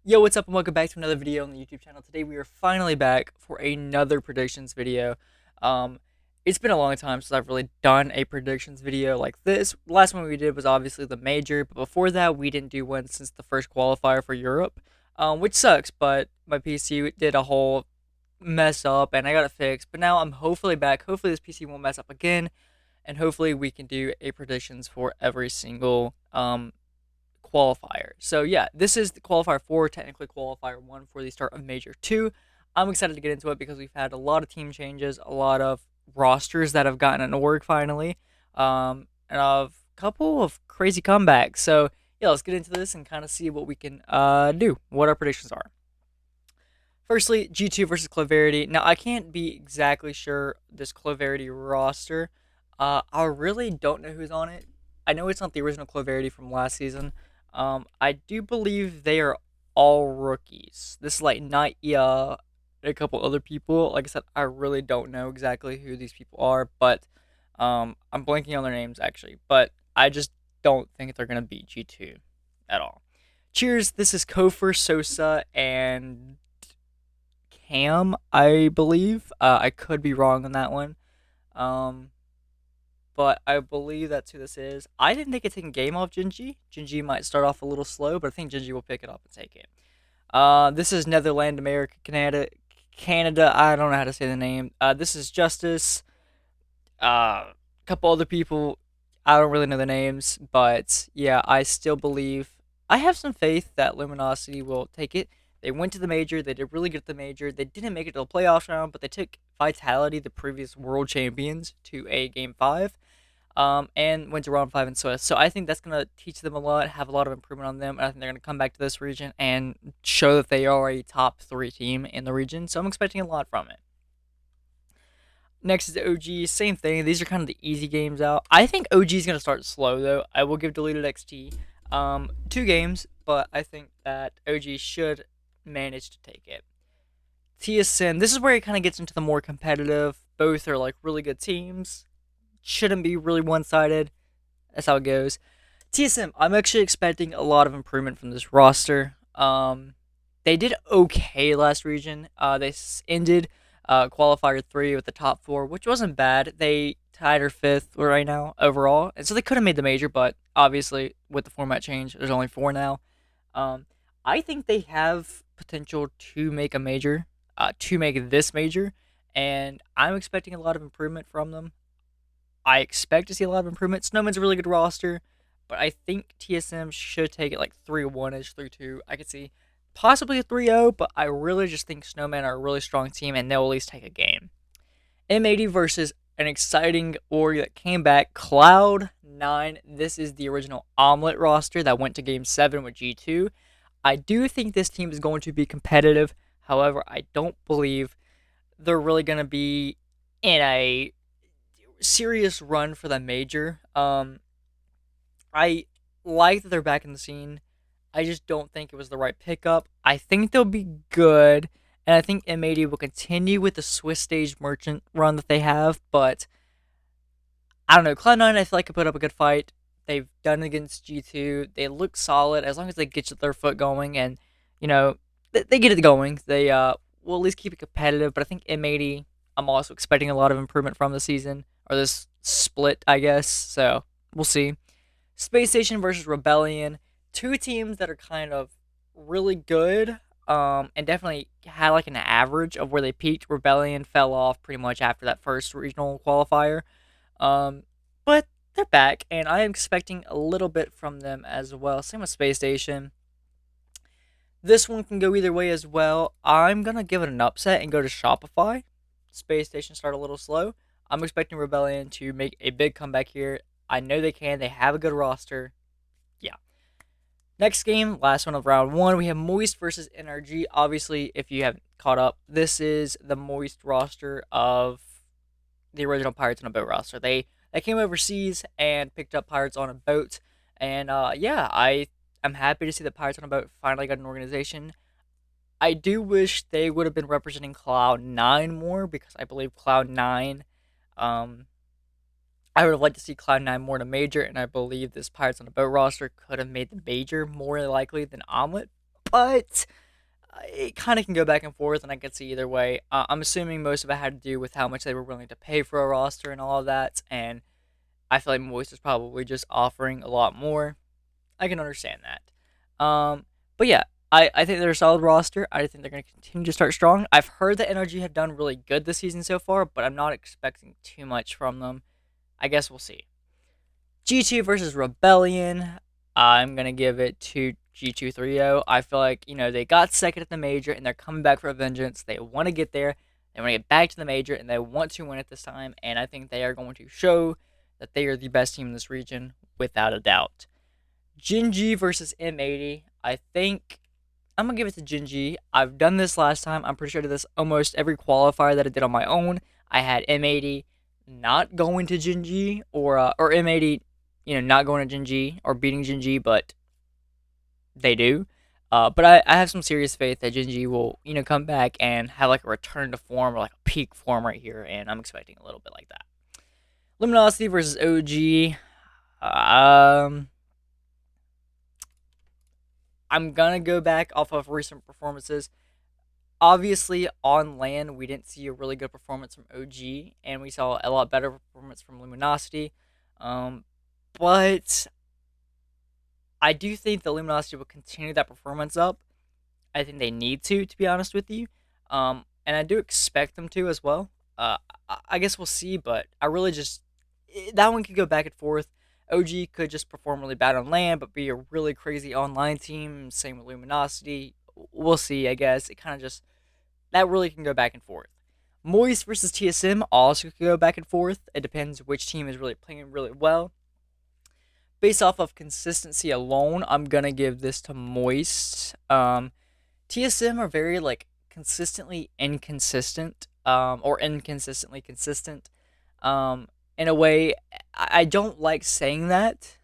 Yo, what's up and welcome back to another video on the YouTube channel. Today we are finally back for another predictions video. Um, it's been a long time since I've really done a predictions video like this. The last one we did was obviously the major, but before that we didn't do one since the first qualifier for Europe, which sucks, but my PC did a whole mess up and I got it fixed. But now I'm hopefully back. Hopefully this PC won't mess up again, and hopefully we can do a predictions for every single qualifier. So yeah, this is the qualifier 4, technically qualifier 1 for the start of Major 2. I'm excited to get into it because we've had a lot of team changes, a lot of rosters that have gotten an org finally, and a couple of crazy comebacks. So yeah, let's get into this and kind of see what we can do, what our predictions are. Firstly, G2 versus Cloverity. Now, I can't be exactly sure this Cloverity roster. I really don't know who's on it. I know it's not the original Cloverity from last season. I do believe they are all rookies. This is like Naya, a couple other people. Like I said, I really don't know exactly who these people are, but I'm blanking on their names actually. But I just don't think they're gonna beat G2 at all. Cheers. This is Kofer, Sosa, and Cam, I believe. I could be wrong on that one. Um, but I believe that's who this is. I didn't think it taking game off Jinji. Jinji might start off a little slow, but I think Jinji will pick it up and take it. This is Netherlands, America, Canada. Canada, I don't know how to say the name. This is Justice. A couple other people, I don't really know the names, but yeah, I still believe. I have some faith that Luminosity will take it. They went to the major. They did really good at the major. They didn't make it to the playoff round, but they took Vitality, the previous world champions, to a game 5, and went to round 5 in Swiss. So I think that's going to teach them a lot, have a lot of improvement on them, and I think they're going to come back to this region and show that they are a top 3 team in the region. So I'm expecting a lot from it. Next is OG, same thing. These are kind of the easy games out. I think OG is going to start slow, though. I will give Deleted XT 2 games, but I think that OG should manage to take it. TSM, this is where it kind of gets into the more competitive. Both are like really good teams. Shouldn't be really one sided. That's how it goes. TSM, I'm actually expecting a lot of improvement from this roster. They did okay last region. They ended qualifier 3 with the top 4, which wasn't bad. They tied or 5th right now overall, and so they could have made the major, but obviously with the format change, there's only 4 now. Um, I think they have potential to make a major, to make this major, and I'm expecting a lot of improvement from them. I expect to see a lot of improvement. Snowman's a really good roster, but I think TSM should take it like 3-1 ish, 3-2. I could see possibly a 3-0, but I really just think Snowman are a really strong team and they'll at least take a game. M80 versus an exciting org that came back, Cloud9. This is the original Omelet roster that went to game 7 with G2. I do think this team is going to be competitive. However, I don't believe they're really going to be in a serious run for the major. I like that they're back in the scene. I just don't think it was the right pickup. I think they'll be good, and I think M80 will continue with the Swiss stage merchant run that they have, but I don't know. Cloud9, I feel like could put up a good fight. They've done it against G2. They look solid as long as they get their foot going and, you know, they get it going. They will at least keep it competitive, but I think M80, I'm also expecting a lot of improvement from this season, or this split, I guess, so we'll see. Space Station versus Rebellion, 2 teams that are kind of really good, and definitely had like an average of where they peaked. Rebellion fell off pretty much after that first regional qualifier, but they're back, and I am expecting a little bit from them as well. Same with Space Station. This one can go either way as well. I'm gonna give it an upset and go to Shopify. Space Station start a little slow. I'm expecting Rebellion to make a big comeback here. I know they can. They have a good roster. Yeah. Next game, last one of round 1, we have Moist versus NRG. Obviously, if you haven't caught up, this is the Moist roster of the original Pirates on a Boat roster. They came overseas and picked up Pirates on a Boat, and yeah, I am happy to see that Pirates on a Boat finally got an organization. I do wish they would have been representing Cloud9 more because I believe Cloud9, um, I would have liked to see Cloud9 more in a major, and I believe this Pirates on a Boat roster could have made the major more likely than Omelet. but it kind of can go back and forth, and I could see either way. I'm assuming most of it had to do with how much they were willing to pay for a roster and all of that, and I feel like Moist is probably just offering a lot more. I can understand that. But yeah, I think they're a solid roster. I think they're going to continue to start strong. I've heard that NRG have done really good this season so far, but I'm not expecting too much from them. I guess we'll see. G2 versus Rebellion. I'm going to give it to G2 3-0. I feel like, they got second at the major and they're coming back for a vengeance. They want to get there. They want to get back to the major and they want to win it this time. And I think they are going to show that they are the best team in this region without a doubt. Genji versus M80. I think I'm going to give it to Genji. I've done this last time. I'm pretty sure I did this almost every qualifier that I did on my own. I had M80 not going to Genji or M80 not going to Genji or beating Genji, but they do. But I have some serious faith that Genji will, come back and have like a return to form or like a peak form right here, and I'm expecting a little bit like that. Luminosity versus OG. I'm gonna go back off of recent performances. Obviously, on land, we didn't see a really good performance from OG, and we saw a lot better performance from Luminosity. But I do think the Luminosity will continue that performance up. I think they need to be honest with you. And I do expect them to as well. I guess we'll see, but I really just that one could go back and forth. OG could just perform really bad on land, but be a really crazy online team. Same with Luminosity. We'll see. I guess it kind of just that really can go back and forth. Moist versus TSM also could go back and forth. It depends which team is really playing really well. Based off of consistency alone, I'm gonna give this to Moist. TSM are very like consistently inconsistent, or inconsistently consistent. In a way, I don't like saying that,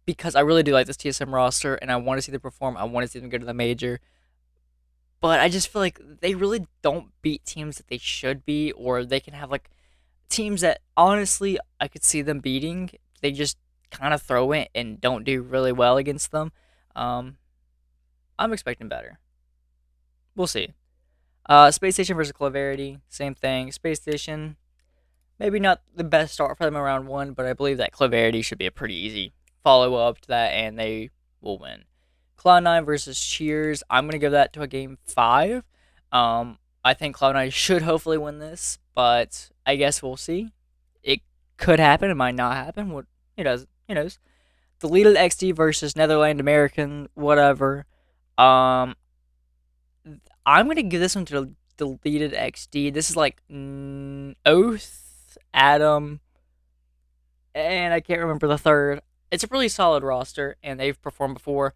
because I really do like this TSM roster, and I want to see them perform. I want to see them go to the major, but I just feel like they really don't beat teams that they should be, or they can have like teams that honestly I could see them beating. They just kind of throw it and don't do really well against them. Um, I'm expecting better. We'll see. Space Station versus Claverity, same thing. Space Station, maybe not the best start for them in round one, but I believe that Claverity should be a pretty easy follow up to that, and they will win. Cloud9 versus Cheers, I'm going to give that to a game 5. I think Cloud9 should hopefully win this, but I guess we'll see. It could happen, it might not happen. What Who knows? Who knows? Deleted XD versus Netherland American, whatever. Um, I'm gonna give this one to Deleted XD. This is like Oath, Adam, and I can't remember the third. It's a really solid roster, and they've performed before.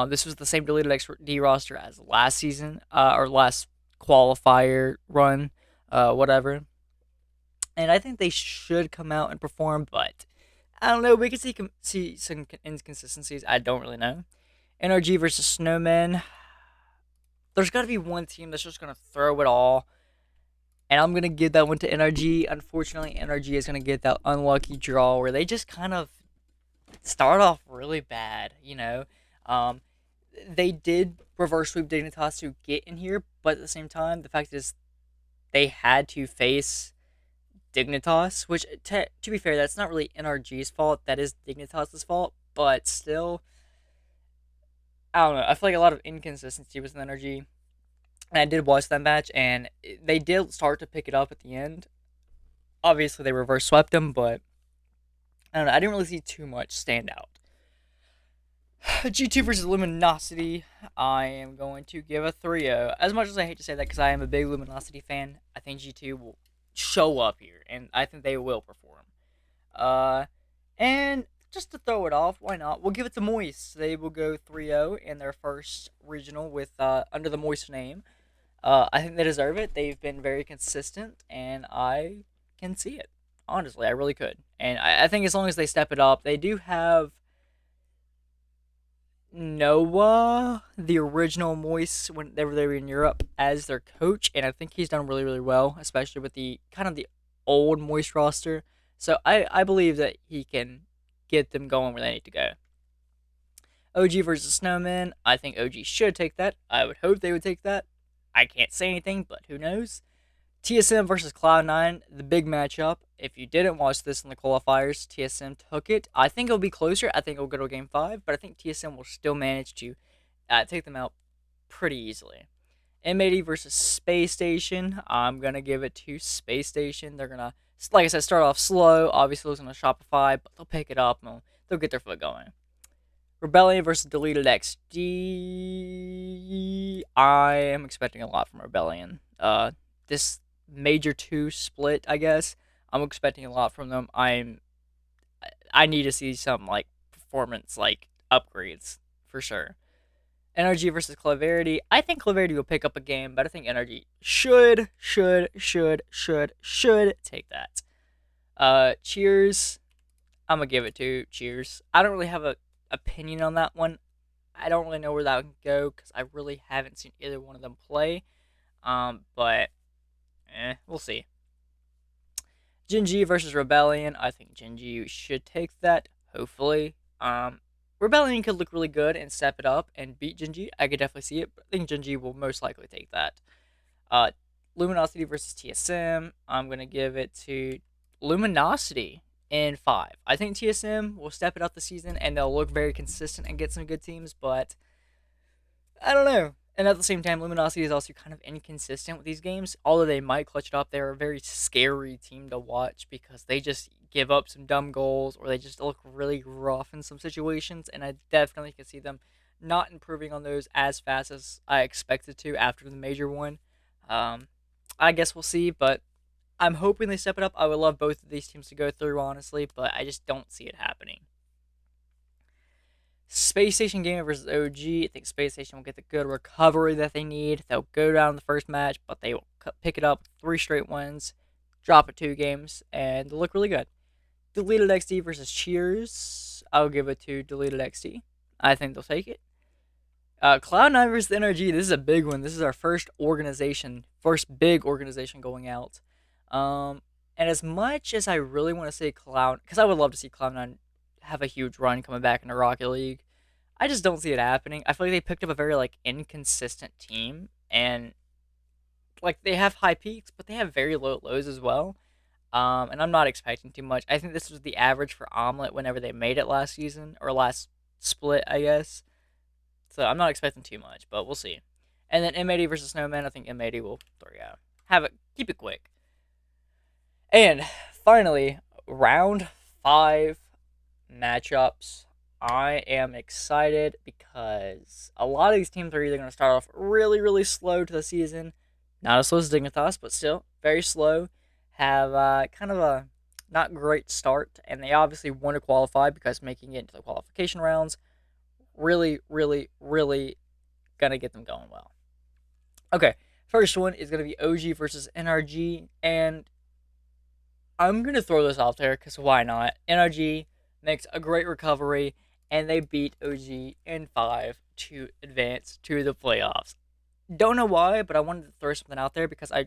This was the same Deleted XD roster as last season, or last qualifier run, whatever. And I think they should come out and perform, but I don't know. We could see some inconsistencies. I don't really know. NRG versus Snowmen. There's got to be one team that's just going to throw it all. And I'm going to give that one to NRG. Unfortunately, NRG is going to get that unlucky draw where they just kind of start off really bad, They did reverse sweep Dignitas to get in here, but at the same time, the fact is they had to face Dignitas, which, to be fair, that's not really NRG's fault. That is Dignitas' fault, but still, I don't know. I feel like a lot of inconsistency was in NRG. And I did watch that match, and they did start to pick it up at the end. Obviously, they reverse swept them, but I don't know. I didn't really see too much stand out. G2 versus Luminosity, I am going to give a 3-0. As much as I hate to say that because I am a big Luminosity fan, I think G2 will show up here, and I think they will perform. And just to throw it off, why not? We'll give it to Moist. They will go 3-0 in their first regional with under the Moist name. I think they deserve it. They've been very consistent, and I can see it. Honestly, I really could. And I think as long as they step it up, they do have Noah, the original Moist, whenever they were in Europe, as their coach, and I think he's done really, really well, especially with the kind of the old Moist roster. So I believe that he can get them going where they need to go. OG versus Snowman. I think OG should take that. I would hope they would take that. I can't say anything, but who knows? TSM versus Cloud9, the big matchup. If you didn't watch this in the qualifiers, TSM took it. I think it'll be closer. I think it'll go to game 5, but I think TSM will still manage to take them out pretty easily. M80 versus Space Station. I'm going to give it to Space Station. They're going to, like I said, start off slow. Obviously, losing to Shopify, but they'll pick it up and they'll get their foot going. Rebellion versus Deleted XD. I am expecting a lot from Rebellion. This Major 2 split, I guess. I'm expecting a lot from them. I need to see some like performance like upgrades for sure. Energy versus Claverity. I think Claverity will pick up a game, but I think Energy should take that. Cheers. I'm gonna give it to Cheers. I don't really have a opinion on that one. I don't really know where that would go because I really haven't seen either one of them play. But we'll see. Gen.G versus Rebellion. I think Gen.G should take that. Hopefully. Rebellion could look really good and step it up and beat Gen.G. I could definitely see it, but I think Gen.G will most likely take that. Luminosity versus TSM. I'm gonna give it to Luminosity in 5. I think TSM will step it up this season and they'll look very consistent and get some good teams, but I don't know. And at the same time, Luminosity is also kind of inconsistent with these games. Although they might clutch it up, they're a very scary team to watch because they just give up some dumb goals or they just look really rough in some situations. And I definitely can see them not improving on those as fast as I expected to after the major one. I guess we'll see, but I'm hoping they step it up. I would love both of these teams to go through, honestly, but I just don't see it happening. Space Station Gamer versus OG. I think Space Station will get the good recovery that they need. They'll go down in the first match, but they will pick it up 3 straight wins, drop it 2 games, and they'll look really good. Deleted XD versus Cheers. I'll give it to Deleted XD. I think they'll take it. Cloud9 versus NRG. This is a big one. This is our first big organization going out. And as much as I really want to say because I would love to see Cloud9 have a huge run coming back into Rocket League, I just don't see it happening. I feel like they picked up a very like inconsistent team, and like they have high peaks, but they have very low lows as well. And I'm not expecting too much. I think this was the average for Omelette whenever they made it last season or last split, I guess. So I'm not expecting too much, but we'll see. And then M80 versus Snowman. I think M80 will keep it quick. And finally, round 5 matchups. I am excited because a lot of these teams are either going to start off really, really slow to the season. Not as slow as Dignitas, but still very slow. Have kind of a not great start, and they obviously want to qualify because making it into the qualification rounds really, really, really going to get them going well. Okay, first one is going to be OG versus NRG, and I'm going to throw this out there because why not? NRG makes a great recovery, and they beat OG in 5 to advance to the playoffs. Don't know why, but I wanted to throw something out there because I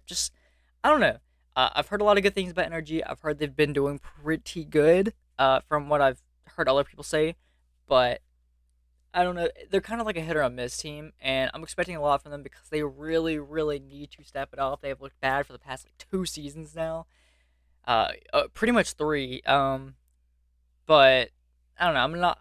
don't know. I've heard a lot of good things about NRG. I've heard they've been doing pretty good from what I've heard other people say, but I don't know. They're kind of like a hit or a miss team, and I'm expecting a lot from them because they really, really need to step it up. They have looked bad for the past like 2 seasons now, pretty much 3. But I don't know.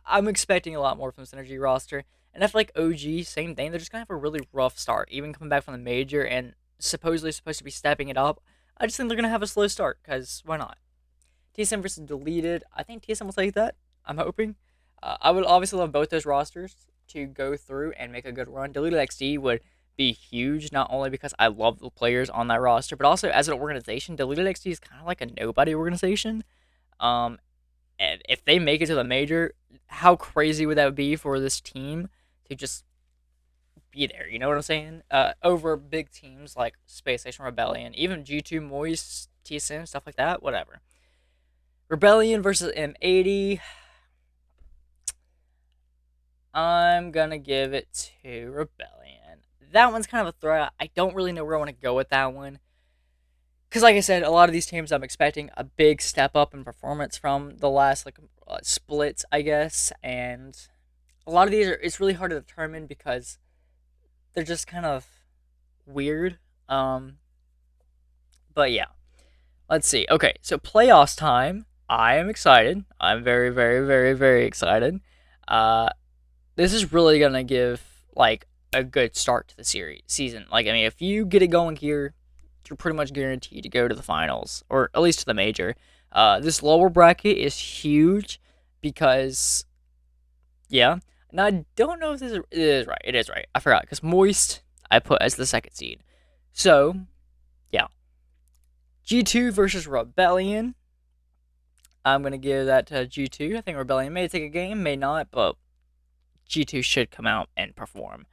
I'm expecting a lot more from this Energy roster, and I feel like OG, same thing. They're just gonna have a really rough start, even coming back from the major and supposedly supposed to be stepping it up. I just think they're gonna have a slow start because why not? TSM versus Deleted. I think TSM will take that. I'm hoping. I would obviously love both those rosters to go through and make a good run. Deleted XD would be huge, not only because I love the players on that roster, but also as an organization. Deleted XD is kind of like a nobody organization. And if they make it to the major, how crazy would that be for this team to just be there? You know what I'm saying? Over big teams like Space Station Rebellion, even G2, Moist, TSM, stuff like that, whatever. Rebellion versus M80. I'm gonna give it to Rebellion. That one's kind of a throw. I don't really know where I want to go with that one. Because, like I said, a lot of these teams I'm expecting a big step up in performance from the last splits, I guess. And a lot of these are it's really hard to determine because they're just kind of weird. Um, but yeah, let's see. Okay, so playoffs time. I am excited. I'm very, very, very, very excited. Uh, this is really gonna give like a good start to the series season. Like, I mean, if you get it going here, you're pretty much guaranteed to go to the finals or at least to the major. This lower bracket is huge because yeah. Now I don't know if it is right. It is right. I forgot because Moist I put as the second seed. So yeah, G2 versus Rebellion. I'm gonna give that to G2. I think Rebellion may take a game, may not, but G2 should come out and perform.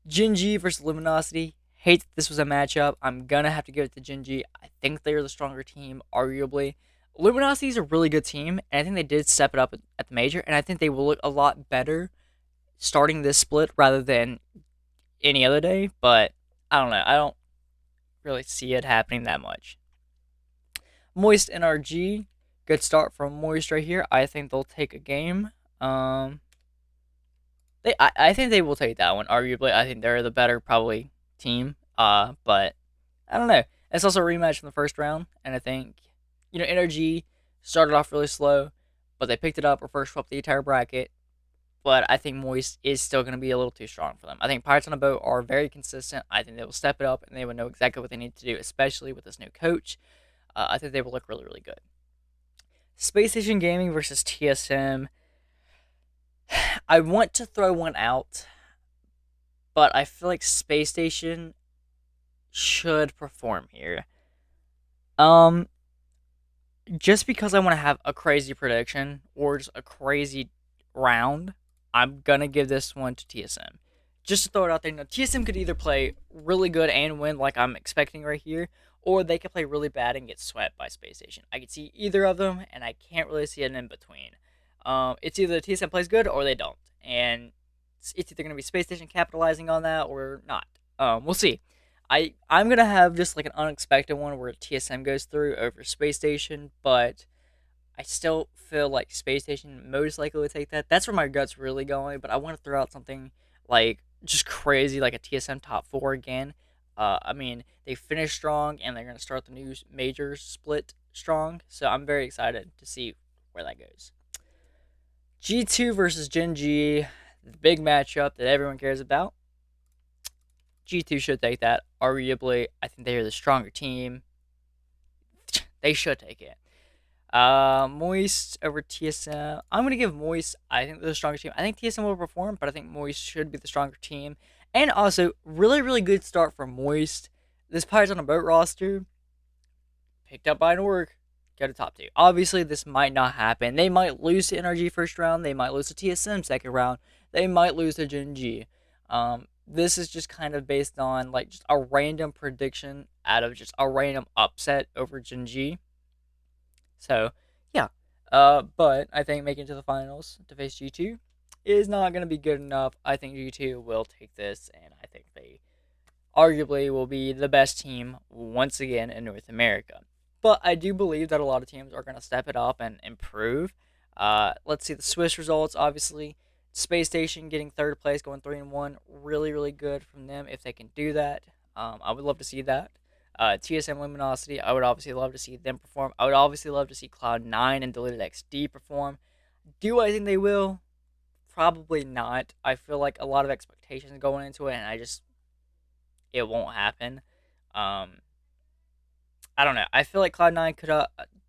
Jinji versus Luminosity. Hate that this was a matchup. I'm gonna have to give it to Jinji. I think they are the stronger team, arguably. Luminosity is a really good team, and I think they did step it up at the major, and I think they will look a lot better starting this split rather than any other day. But I don't know. I don't really see it happening that much. Moist NRG. Good start from Moist right here. I think they'll take a game. Um, I think they will take that one. Arguably, I think they're the better probably team. But I don't know. It's also a rematch from the first round, and I think NRG started off really slow, but they picked it up or first swept the entire bracket. But I think Moist is still going to be a little too strong for them. I think Pirates on a Boat are very consistent. I think they will step it up and they will know exactly what they need to do, especially with this new coach. I think they will look really, really good. Space Station Gaming versus TSM. I want to throw one out, but I feel like Space Station should perform here. Um, just because I want to have a crazy prediction or just a crazy round, I'm gonna give this one to TSM. Just to throw it out there, TSM could either play really good and win, like I'm expecting right here, or they could play really bad and get swept by Space Station. I could see either of them, and I can't really see an in between. It's either TSM plays good or they don't, and it's either gonna be Space Station capitalizing on that or not. We'll see. I'm gonna have just like an unexpected one where TSM goes through over Space Station, but I still feel like Space Station most likely would take that. That's where my gut's really going, but I want to throw out something like just crazy, like a TSM top four again. I mean, they finished strong and they're going to start the new major split strong, so I'm very excited to see where that goes. G2 versus Gen G, the big matchup that everyone cares about. G2 should take that. Arguably, I think they are the stronger team. They should take it. Moist over TSM. I'm gonna give Moist. I think they're the stronger team. I think TSM will perform, but I think Moist should be the stronger team. And also, really, really good start from Moist. This Pirates on a Boat roster, picked up by an org, go to top two. Obviously, this might not happen. They might lose to NRG first round. They might lose to TSM second round. They might lose to Gen G. This is just kind of based on like just a random prediction out of just a random upset over Gen G. So, yeah. But I think making it to the finals to face G2 is not going to be good enough. I think G2 will take this, and I think they arguably will be the best team once again in North America. But I do believe that a lot of teams are going to step it up and improve. Let's see the Swiss results. Obviously, Space Station getting third place, going 3-1, really, really good from them if they can do that. I would love to see that. TSM Luminosity, I would obviously love to see them perform. I would obviously love to see Cloud9 and Deleted XD perform. Do I think they will? Probably not. I feel like a lot of expectations going into it, and it won't happen. I don't know. I feel like Cloud9 could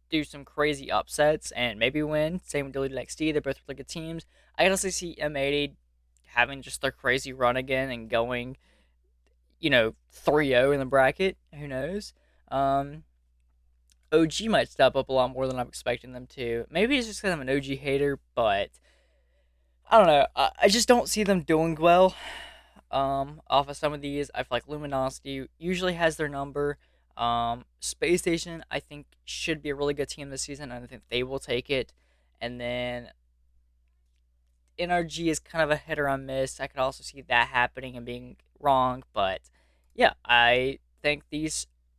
do some crazy upsets and maybe win. Same with Deleted XD. They're both really good teams. I honestly see M80 having just their crazy run again and going 3-0 in the bracket. Who knows? OG might step up a lot more than I'm expecting them to. Maybe it's just because I'm an OG hater, but I don't know. I just don't see them doing well. Off of some of these, I feel like Luminosity usually has their number. Space Station, I think, should be a really good team this season, and I think they will take it. And then NRG is kind of a hit or miss. I could also see that happening and being wrong, but yeah, I think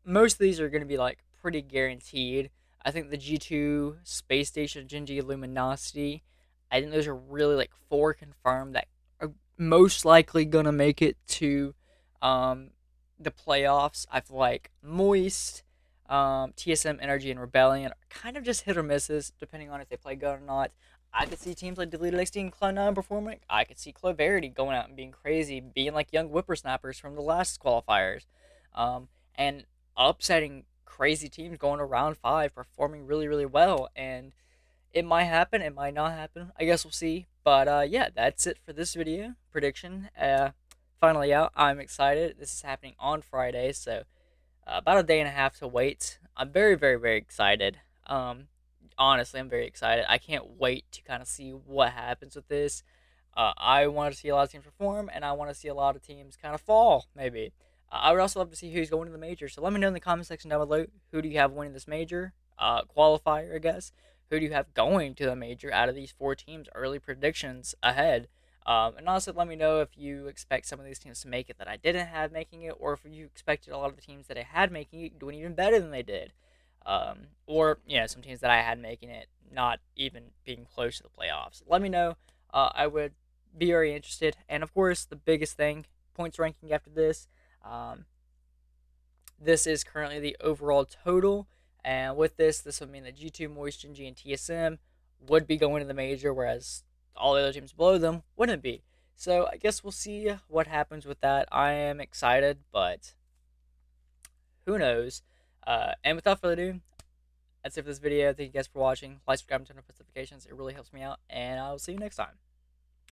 most of these are going to be like pretty guaranteed. I think the G2 Space Station, Gen G Luminosity, I think those are really like four confirmed that are most likely gonna make it to um, the playoffs. I feel like Moist, TSM Energy, and Rebellion are kind of just hit or misses depending on if they play good or not. I could see teams like Deleted XD and Cloud9 performing. I could see Cloverity going out and being crazy, being like young whippersnappers from the last qualifiers, and upsetting crazy teams going to round five, performing really, really well. And it might happen, it might not happen. I guess we'll see. But yeah, that's it for this video prediction. Finally out. I'm excited. This is happening on Friday, so about a day and a half to wait. I'm very, very, very excited. Honestly, I'm very excited. I can't wait to kind of see what happens with this. I want to see a lot of teams perform, and I want to see a lot of teams kind of fall, maybe. I would also love to see who's going to the major. So let me know in the comment section down below, who do you have winning this major? Qualifier, I guess. Who do you have going to the major out of these four teams? Early predictions ahead. And also let me know if you expect some of these teams to make it that I didn't have making it, or if you expected a lot of the teams that I had making it doing even better than they did. Or, some teams that I had making it not even being close to the playoffs. Let me know. I would be very interested. And of course, the biggest thing, points ranking after this. This is currently the overall total. And with this would mean that G2, Moist, G, and TSM would be going to the major, whereas all the other teams below them wouldn't be. So I guess we'll see what happens with that. I am excited, but who knows? And without further ado, that's it for this video. Thank you guys for watching. Like, subscribe, and turn on notifications. It really helps me out. And I will see you next time.